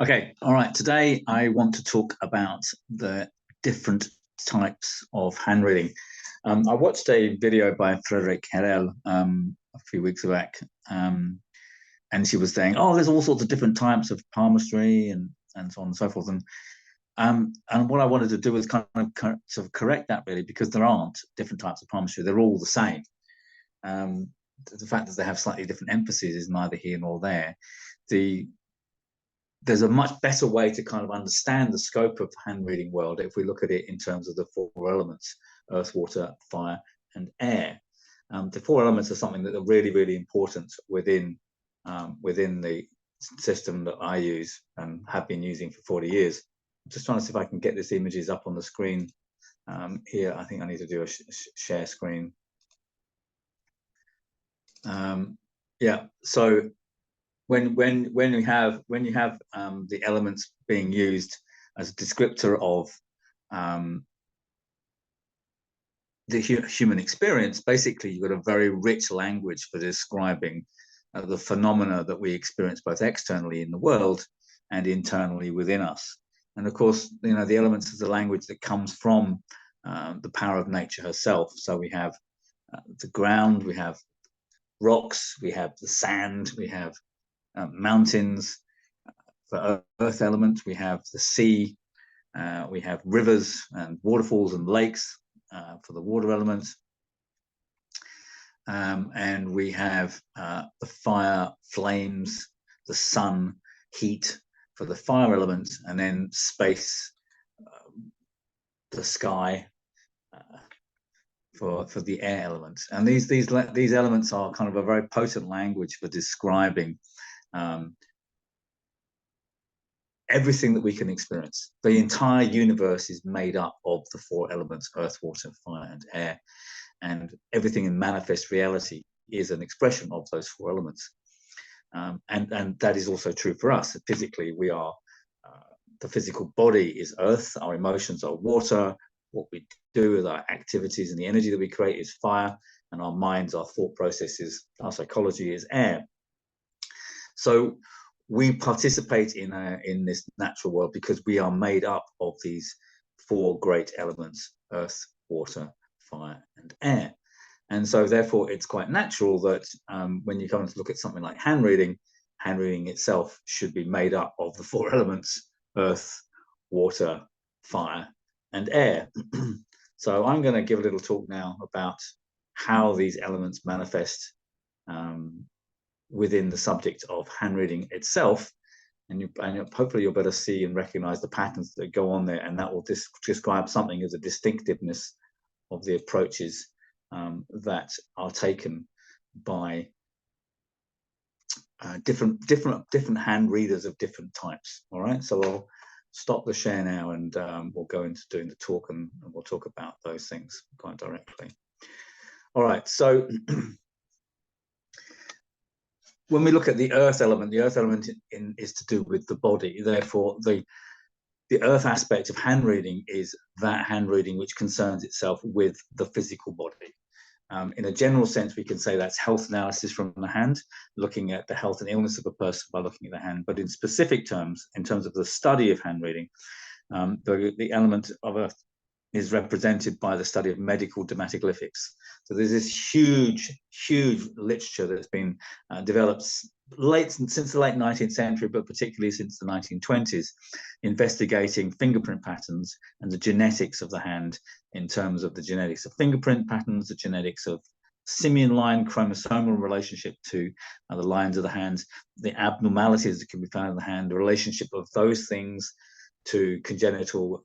Okay, all right. Today I want to talk about the different types of hand reading. I watched a video by Frederick Herrell a few weeks back, and she was saying, "Oh, there's all sorts of different types of palmistry and so on and so forth." And what I wanted to do was kind of sort of correct that, really, because there aren't different types of palmistry; they're all the same. The fact that they have slightly different emphases is neither here nor there. There's a much better way to kind of understand the scope of the hand reading world if we look at it in terms of the four elements: earth, water, fire, and air. The four elements are something that are really, really important within the system that I use and have been using for 40 years. I'm just trying to see if I can get these images up on the screen here. I think I need to do a share screen. Yeah, so when you have the elements being used as a descriptor of the human experience, basically you've got a very rich language for describing the phenomena that we experience both externally in the world and internally within us. And of course, you know, the elements of the language that comes from the power of nature herself. So we have the ground, we have rocks, we have the sand, we have mountains for earth element, we have the sea, we have rivers and waterfalls and lakes for the water element, and we have the fire, flames, the sun, heat for the fire element, and then space, the sky, for the air element. And these elements are kind of a very potent language for describing everything that we can experience. The entire universe is made up of the four elements: earth, water, fire, and air. And everything in manifest reality is an expression of those four elements. And that is also true for us. Physically, we are, the physical body is earth, our emotions are water, what we do with our activities and the energy that we create is fire, and our minds, our thought processes, our psychology is air. So we participate in this natural world because we are made up of these four great elements: earth, water, fire, and air. And so therefore it's quite natural that when you come to look at something like hand reading itself should be made up of the four elements: earth, water, fire, and air. So I'm going to give a little talk now about how these elements manifest within the subject of hand reading itself, and hopefully you'll better see and recognize the patterns that go on there, and that will describe something as a distinctiveness of the approaches that are taken by different hand readers of different types. All right, so I'll stop the share now, and we'll go into doing the talk, and we'll talk about those things quite directly. All right, so when we look at the earth element is to do with the body. Therefore, the earth aspect of hand reading is that hand reading which concerns itself with the physical body. In a general sense, we can say that's health analysis from the hand, looking at the health and illness of a person by looking at the hand. But in specific terms, in terms of the study of hand reading, the element of earth is represented by the study of medical dermatoglyphics. So there's this huge literature that's been developed since the late 19th century, but particularly since the 1920s, investigating fingerprint patterns and the genetics of the hand in terms of the genetics of fingerprint patterns, the genetics of simian line chromosomal relationship to the lines of the hand, the abnormalities that can be found in the hand, the relationship of those things to congenital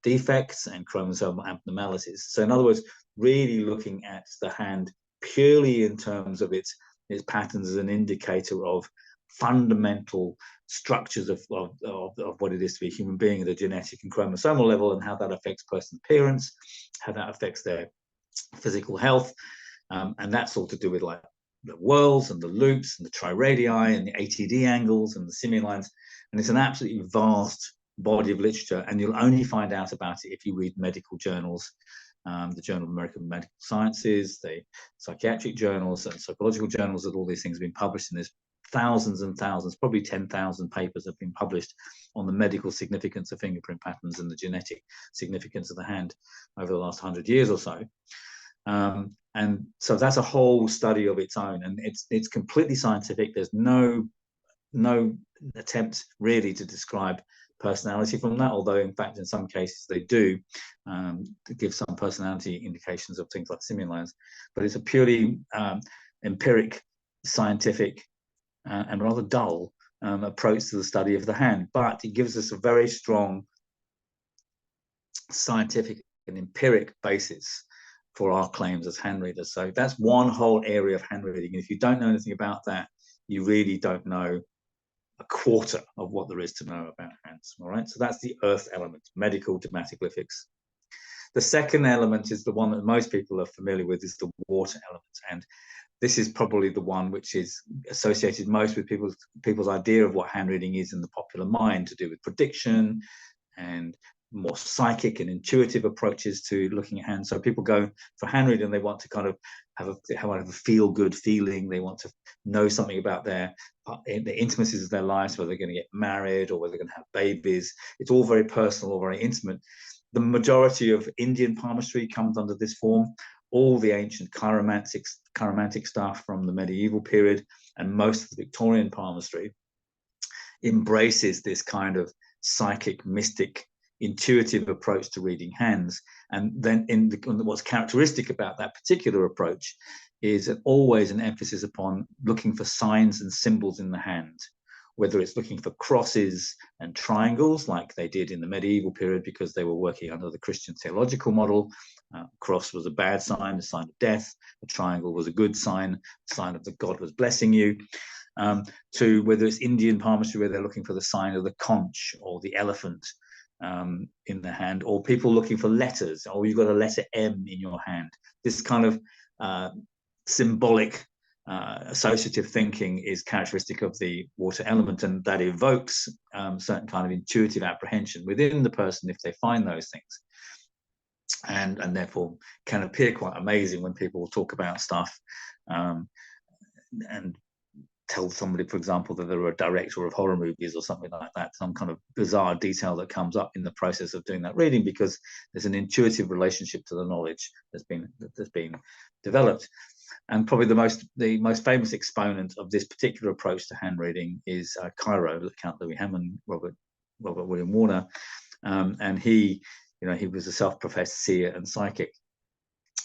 defects and chromosomal abnormalities. So in other words, really looking at the hand purely in terms of its patterns as an indicator of fundamental structures of what it is to be a human being at a genetic and chromosomal level, and how that affects person's appearance, how that affects their physical health. And that's all to do with like the whorls and the loops and the triradii and the ATD angles and the simian lines. And it's an absolutely vast body of literature, and you'll only find out about it if you read medical journals, the Journal of American Medical Sciences, the psychiatric journals and psychological journals, that all these things have been published in this thousands and thousands, probably 10,000 papers have been published on the medical significance of fingerprint patterns and the genetic significance of the hand over the last 100 years or so. And so that's a whole study of its own, and it's completely scientific. There's no attempt really to describe personality from that, although in fact in some cases they do, to give some personality indications of things like simian lines. But it's a purely empiric, scientific, and rather dull approach to the study of the hand, but it gives us a very strong scientific and empiric basis for our claims as hand readers. So that's one whole area of hand reading, and if you don't know anything about that, you really don't know a quarter of what there is to know about hands. All right, so that's the earth element, medical dermatoglyphics. The second element is the one that most people are familiar with, is the water element, and this is probably the one which is associated most with people's idea of what hand reading is in the popular mind, to do with prediction and more psychic and intuitive approaches to looking at hands. So people go for hand reading, they want to kind of have a feel good feeling. They want to know something about the intimacies of their lives, whether they're going to get married or whether they're going to have babies. It's all very personal or very intimate. The majority of Indian palmistry comes under this form. All the ancient chiromantic stuff from the medieval period and most of the Victorian palmistry embraces this kind of psychic, mystic, intuitive approach to reading hands. And then what's characteristic about that particular approach is always an emphasis upon looking for signs and symbols in the hand, whether it's looking for crosses and triangles like they did in the medieval period because they were working under the Christian theological model. Cross was a bad sign, a sign of death. A triangle was a good sign, a sign of that God was blessing you. To whether it's Indian palmistry where they're looking for the sign of the conch or the elephant in the hand, or people looking for letters, or you've got a letter M in your hand. This kind of symbolic associative thinking is characteristic of the water element, and that evokes certain kind of intuitive apprehension within the person if they find those things, and therefore can appear quite amazing when people talk about stuff and tell somebody, for example, that they're a director of horror movies or something like that, some kind of bizarre detail that comes up in the process of doing that reading, because there's an intuitive relationship to the knowledge that's been developed. And probably the most famous exponent of this particular approach to hand reading is Chiro, Count Louis Hammond, Robert William Warner, and he was a self-professed seer and psychic,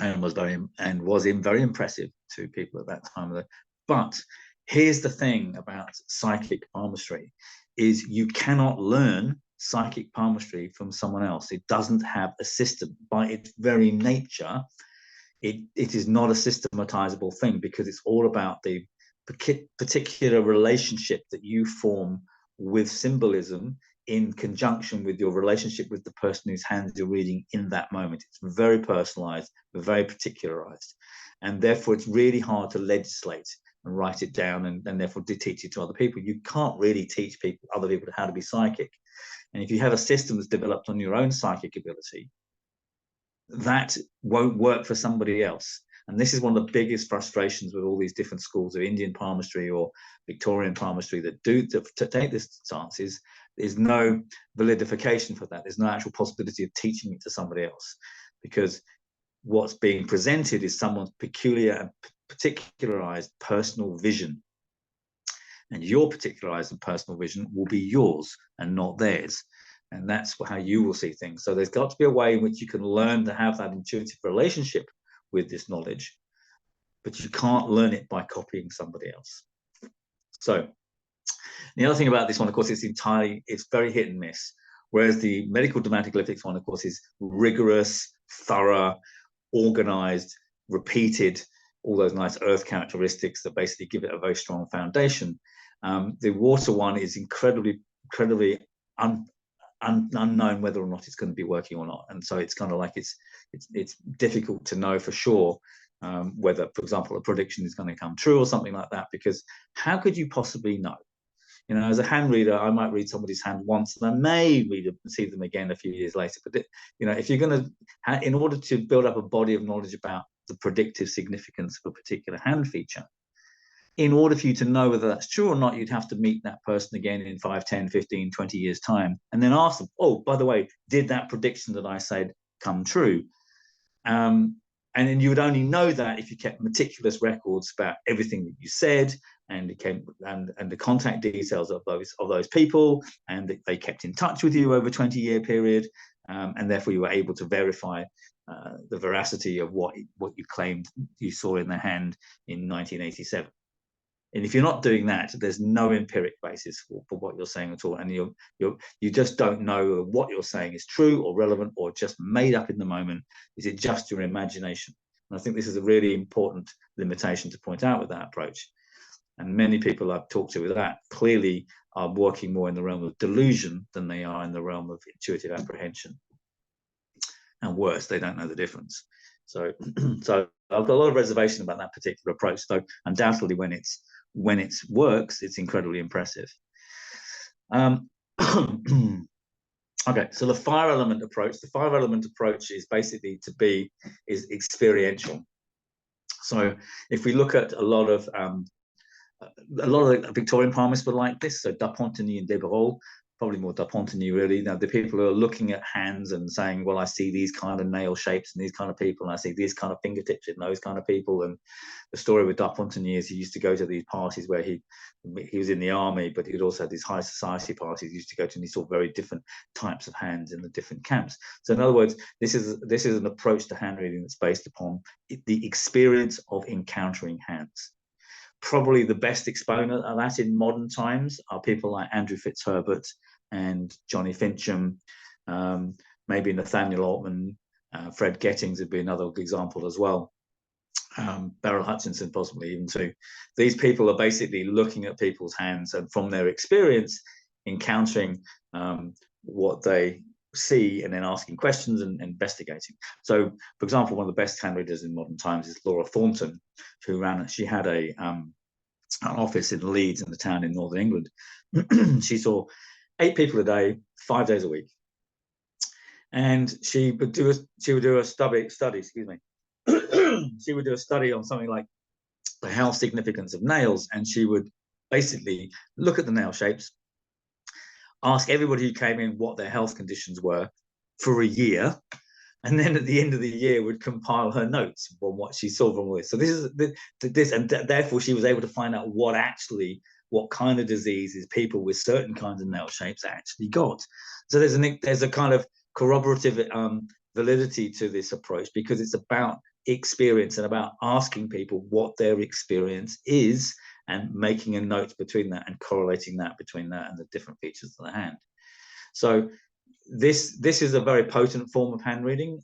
and was very impressive to people at that time. But here's the thing about psychic palmistry, is you cannot learn psychic palmistry from someone else. It doesn't have a system. By its very nature, it is not a systematizable thing, because it's all about the particular relationship that you form with symbolism in conjunction with your relationship with the person whose hands you're reading in that moment. It's very personalized, very particularized, and therefore it's really hard to legislate and write it down and therefore teach it to other people. You can't really teach other people how to be psychic. And if you have a system that's developed on your own psychic ability, that won't work for somebody else. And this is one of the biggest frustrations with all these different schools of Indian palmistry or Victorian palmistry that do to take this stance, is there's no validification for that. There's no actual possibility of teaching it to somebody else, because what's being presented is someone's peculiar and particularized personal vision, and your particularized and personal vision will be yours and not theirs, and that's how you will see things. So there's got to be a way in which you can learn to have that intuitive relationship with this knowledge, but you can't learn it by copying somebody else. So the other thing about this one, of course, it's very hit and miss, whereas the medical dermatoglyphics one, of course, is rigorous, thorough, organized, repeated, all those nice earth characteristics that basically give it a very strong foundation. The water one is incredibly unknown whether or not it's going to be working or not, and so it's kind of like it's difficult to know for sure whether, for example, a prediction is going to come true or something like that, because how could you possibly know? As a hand reader, I might read somebody's hand once and I may see them again a few years later. But if you're going to, in order to build up a body of knowledge about the predictive significance of a particular hand feature, in order for you to know whether that's true or not, you'd have to meet that person again in 5, 10, 15, 20 years' time, and then ask them, oh, by the way, did that prediction that I said come true? And then you would only know that if you kept meticulous records about everything that you said, and the contact details of those people, and they kept in touch with you over a 20-year period, and therefore you were able to verify the veracity of what you claimed you saw in the hand in 1987. And if you're not doing that, there's no empiric basis for what you're saying at all, and you just don't know what you're saying is true or relevant or just made up in the moment. Is it just your imagination? And I think this is a really important limitation to point out with that approach. And many people I've talked to with that clearly are working more in the realm of delusion than they are in the realm of intuitive apprehension. And worse, they don't know the difference. So I've got a lot of reservation about that particular approach, though undoubtedly when it works, it's incredibly impressive. Okay, so the fire element approach. The fire element approach is basically is experiential. So if we look at a lot of the Victorian palmists were like this. So Dapontigny and Debarol, probably more Dapontigny really. Now the people who are looking at hands and saying, well, I see these kind of nail shapes and these kind of people, and I see these kind of fingertips in those kind of people. And the story with Dapontigny is he used to go to these parties where he was in the army, but he'd also had these high society parties he used to go to, and he saw very different types of hands in the different camps. So in other words, this is an approach to hand reading that's based upon the experience of encountering hands. Probably the best exponent of that in modern times are people like Andrew Fitzherbert and Johnny Fincham, maybe Nathaniel Alman, Fred Gettings would be another example as well. Beryl Hutchinson possibly even too. These people are basically looking at people's hands and from their experience encountering what they see and then asking questions and investigating. So, for example, one of the best hand readers in modern times is Laura Thornton, who she had an office in Leeds, in the town in northern England. She saw 8 people a day, 5 days a week, and she would do a study. Excuse me. She would do a study on something like the health significance of nails, and she would basically look at the nail shapes, ask everybody who came in what their health conditions were for a year, and then at the end of the year would compile her notes on what she saw from all this. So therefore she was able to find out what kind of diseases people with certain kinds of nail shapes actually got. So there's a kind of corroborative validity to this approach, because it's about experience and about asking people what their experience is and making a note between that and correlating that between that and the different features of the hand. So this is a very potent form of hand reading.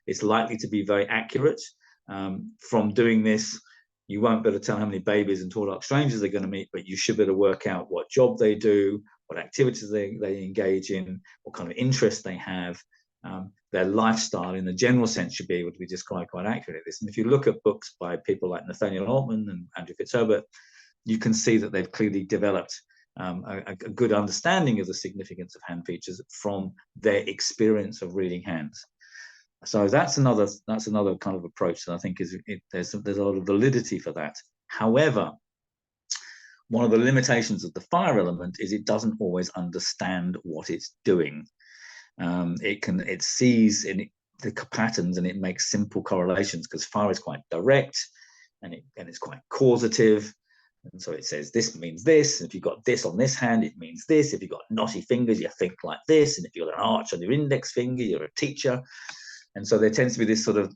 It's likely to be very accurate. From doing this, you won't be able to tell how many babies and tall dark strangers they're going to meet, but you should be able to work out what job they do, what activities they engage in, what kind of interests they have. Their lifestyle in a general sense should be able to be described quite accurately. And if you look at books by people like Nathaniel Alman and Andrew Fitzherbert, you can see that they've clearly developed a good understanding of the significance of hand features from their experience of reading hands. So that's another kind of approach that I think there's a lot of validity for that. However, one of the limitations of the fire element is it doesn't always understand what it's doing. It sees the patterns and it makes simple correlations, because fire is quite direct and it's quite causative. And so it says this means this, and if you've got this on this hand, it means this. If you've got knotty fingers, you think like this, and if you've got an arch on your index finger, you're a teacher. And so there tends to be this sort of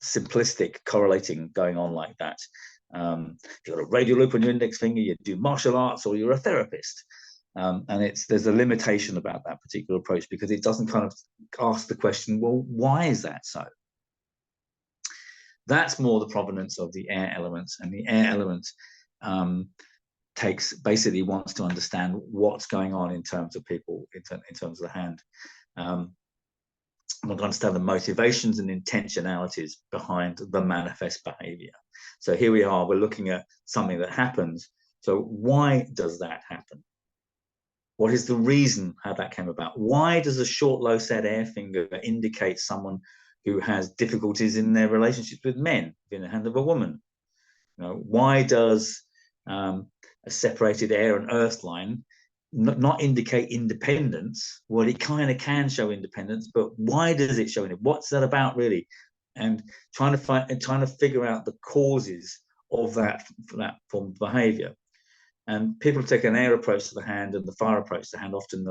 simplistic correlating going on like that. If you've got a radial loop on your index finger, you do martial arts or you're a therapist. And there's a limitation about that particular approach, because it doesn't kind of ask the question, well, why is that so? That's more the provenance of the air elements, and the air element basically wants to understand what's going on in terms of people, in terms of the hand. Want to understand the motivations and intentionalities behind the manifest behavior. So here we are, we're looking at something that happens. So why does that happen? What is the reason how that came about? Why does a short, low set air finger indicate someone who has difficulties in their relationships with men in the hand of a woman? Why does a separated air and earth line not indicate independence? Well, it kind of can show independence, but why does it show it? What's that about, really? And trying to figure out the causes of that form of behavior. And people take an air approach to the hand and the fire approach to the hand often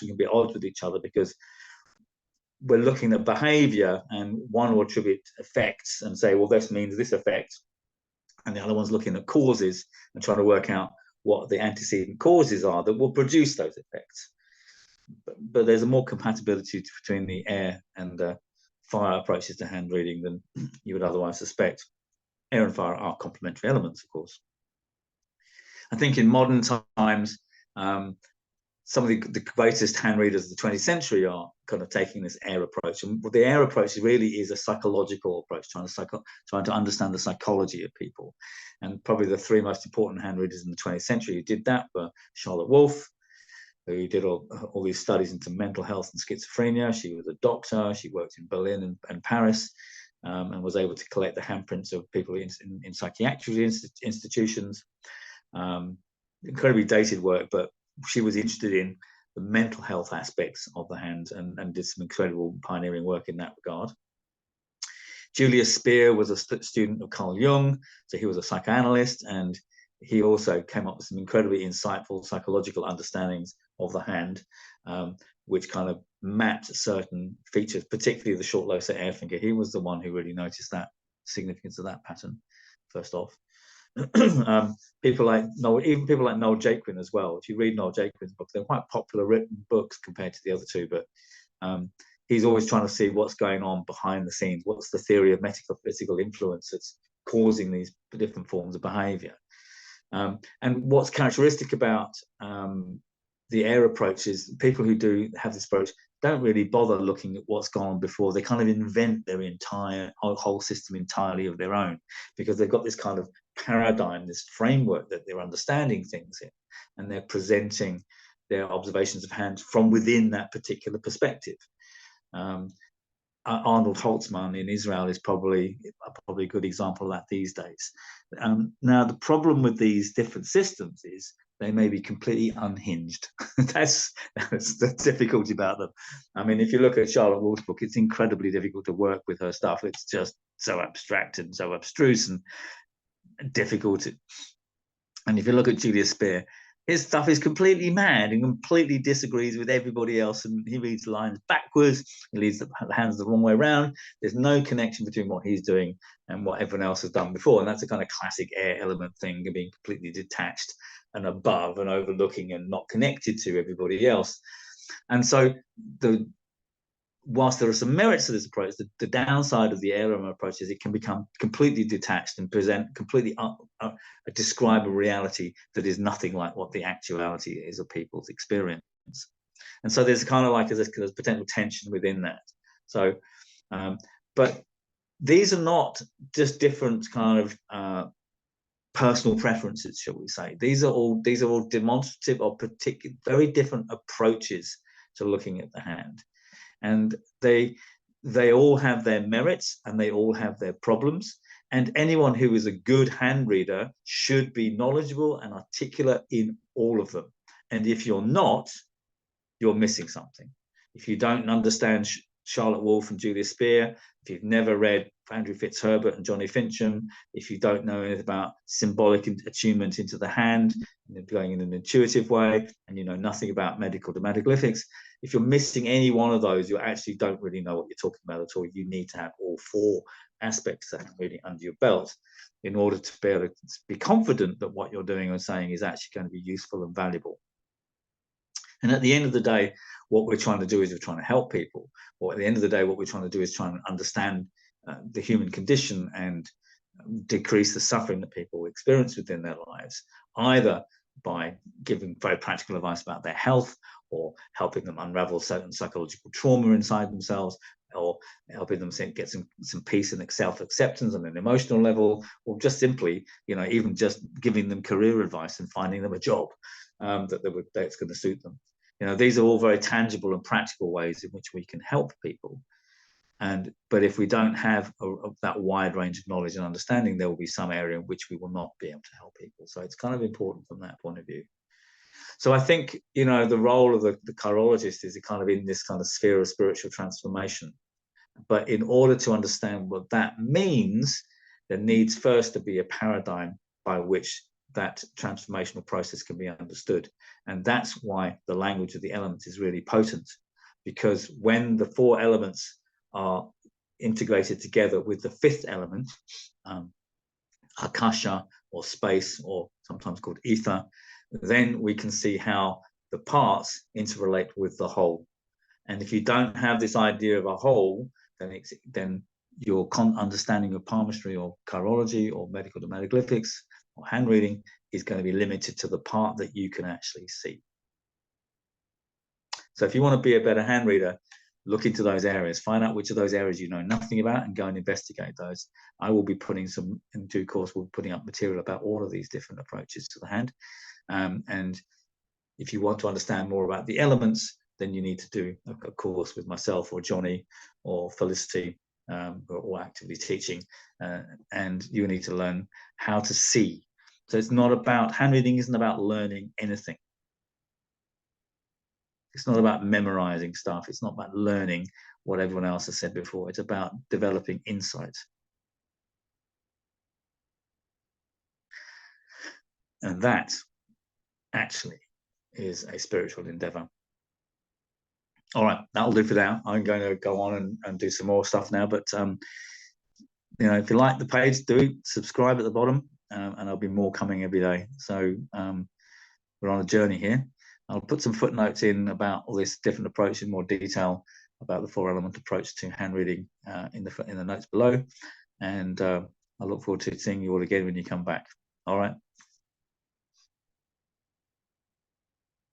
can be at odds with each other, because we're looking at behavior and one will attribute effects and say, well, this means this effect, and the other one's looking at causes and trying to work out what the antecedent causes are that will produce those effects. But there's a more compatibility between the air and fire approaches to hand reading than you would otherwise suspect. Air and fire are complementary elements, of course. I think in modern times, some of the greatest hand readers of the 20th century are kind of taking this air approach. And the air approach really is a psychological approach, trying to understand the psychology of people. And probably the three most important hand readers in the 20th century who did that were Charlotte Wolfe, who did all these studies into mental health and schizophrenia. She was a doctor. She worked in Berlin and Paris, and was able to collect the handprints of people in psychiatric institutions. Incredibly dated work, but she was interested in the mental health aspects of the hand and did some incredible pioneering work in that regard. Julius Speer was a student of Carl Jung, so he was a psychoanalyst, and he also came up with some incredibly insightful psychological understandings of the hand, which kind of mapped certain features, particularly the short lower air finger. He was the one who really noticed that significance of that pattern first off. People like Noel Jaquin as well. If you read Noel Jaquin's books, they're quite popular written books compared to the other two, but he's always trying to see what's going on behind the scenes. What's the theory of metaphysical influence that's causing these different forms of behavior? And what's characteristic about the air approach is people who do have this approach don't really bother looking at what's gone on before. They kind of invent their entire whole system entirely of their own, because they've got this kind of paradigm, this framework that they're understanding things in, and they're presenting their observations of hands from within that particular perspective. Arnold Holtzman in Israel is probably a good example of that these days. Now, the problem with these different systems is they may be completely unhinged. That's the difficulty about them. I mean, if you look at Charlotte Wolfe's book, it's incredibly difficult to work with her stuff. It's just so abstract and so abstruse and difficult. And if you look at Julius Speer, his stuff is completely mad and completely disagrees with everybody else, and he reads lines backwards, he leads the hands the wrong way around. There's no connection between what he's doing and what everyone else has done before, and that's a kind of classic air element thing of being completely detached and above and overlooking and not connected to everybody else. And so whilst there are some merits to this approach, the downside of the air element approach is it can become completely detached and present completely describe a reality that is nothing like what the actuality is of people's experience. And so there's kind of like there's potential tension within that. So, but these are not just different kind of personal preferences, shall we say. These are all demonstrative of particular, very different approaches to looking at the hand. And they all have their merits and they all have their problems. And anyone who is a good hand reader should be knowledgeable and articulate in all of them. And if you're not, you're missing something. If you don't understand Charlotte Wolfe and Julius Speer, if you've never read Andrew Fitzherbert and Johnny Fincham, if you don't know anything about symbolic attunement into the hand, and going in an intuitive way, and you know nothing about medical dermatoglyphics, if you're missing any one of those, you actually don't really know what you're talking about at all. You need to have all four aspects of reading under your belt in order to be able to be confident that what you're doing or saying is actually going to be useful and valuable. And at the end of the day, what we're trying to do is we're trying to help people. Or at the end of the day, what we're trying to do is try and understand the human condition and decrease the suffering that people experience within their lives, either by giving very practical advice about their health, or helping them unravel certain psychological trauma inside themselves, or helping them get some peace and self-acceptance on an emotional level, or just simply, even just giving them career advice and finding them a job that's going to suit them. These are all very tangible and practical ways in which we can help people. But if we don't have that wide range of knowledge and understanding, there will be some area in which we will not be able to help people. So it's kind of important from that point of view. So I think, you know, the role of the chirologist is kind of in this kind of sphere of spiritual transformation. But in order to understand what that means, there needs first to be a paradigm by which that transformational process can be understood. And that's why the language of the elements is really potent, because when the 4 elements are integrated together with the 5th element, akasha, or space, or sometimes called ether, then we can see how the parts interrelate with the whole. And if you don't have this idea of a whole, then your understanding of palmistry or chirology or medical dermatoglyphics or hand reading is going to be limited to the part that you can actually see. So if you want to be a better hand reader, look into those areas, find out which of those areas you know nothing about, and go and investigate those. I will be putting some, in due course, we'll be putting up material about all of these different approaches to the hand. And if you want to understand more about the elements, then you need to do a course with myself or Johnny or Felicity, who are all actively teaching, and you need to learn how to see. So it's not about, hand reading isn't about learning anything. It's not about memorizing stuff. It's not about learning what everyone else has said before. It's about developing insight. And that actually is a spiritual endeavor. All right, that'll do for now. I'm going to go on and do some more stuff now. But, you know, if you like the page, do subscribe at the bottom, and there'll be more coming every day. So we're on a journey here. I'll put some footnotes in about all this different approach in more detail about the 4-element approach to hand reading in the notes below. And I look forward to seeing you all again when you come back. All right.